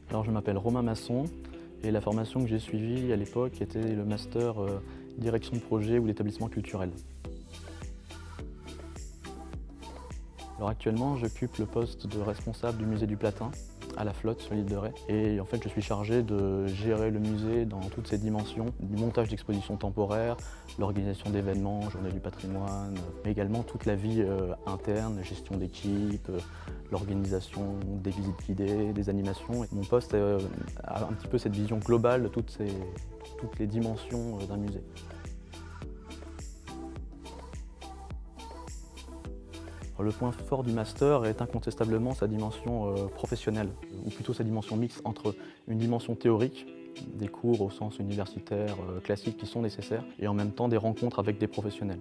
Alors je m'appelle Romain Masson et la formation que j'ai suivie à l'époque était le master direction de projet ou d'établissement culturel. Alors actuellement j'occupe le poste de responsable du musée du Platin à la Flotte sur l'île de Ré et en fait je suis chargé de gérer le musée dans toutes ses dimensions, du montage d'expositions temporaires, l'organisation d'événements, journée du patrimoine, mais également toute la vie interne, gestion d'équipe, l'organisation des visites guidées, des animations. Et mon poste a un petit peu cette vision globale de toutes les dimensions d'un musée. Le point fort du master est incontestablement sa dimension professionnelle, ou plutôt sa dimension mixte entre une dimension théorique, des cours au sens universitaire classique qui sont nécessaires, et en même temps des rencontres avec des professionnels.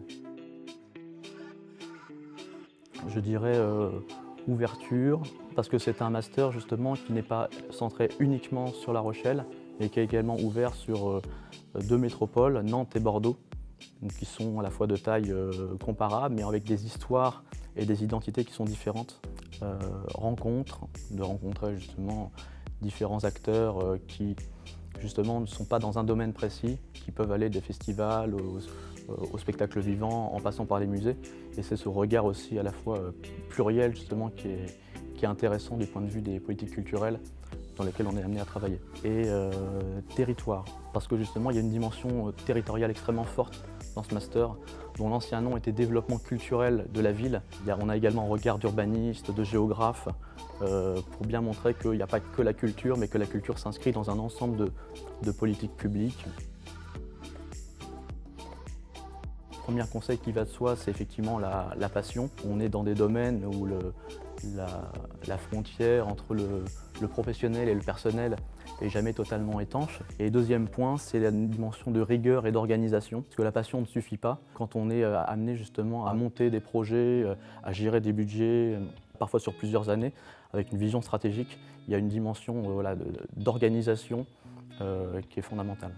Je dirais ouverture, parce que c'est un master justement qui n'est pas centré uniquement sur La Rochelle, mais qui est également ouvert sur deux métropoles, Nantes et Bordeaux, qui sont à la fois de taille comparable, mais avec des histoires et des identités qui sont différentes. De rencontrer justement différents acteurs qui justement ne sont pas dans un domaine précis, qui peuvent aller des festivals au spectacle vivant en passant par les musées. Et c'est ce regard aussi à la fois pluriel justement qui est intéressant du point de vue des politiques culturelles dans lesquelles on est amené à travailler. Et territoire, parce que justement il y a une dimension territoriale extrêmement forte dans ce master, dont l'ancien nom était développement culturel de la ville. On a également un regard d'urbaniste, de géographe, pour bien montrer qu'il n'y a pas que la culture, mais que la culture s'inscrit dans un ensemble de politiques publiques. Le premier conseil qui va de soi, c'est effectivement la passion. On est dans des domaines où la frontière entre le professionnel et le personnel est jamais totalement étanche. Et deuxième point, c'est la dimension de rigueur et d'organisation, parce que la passion ne suffit pas. Quand on est amené justement à monter des projets, à gérer des budgets, parfois sur plusieurs années, avec une vision stratégique, il y a une dimension d'organisation qui est fondamentale.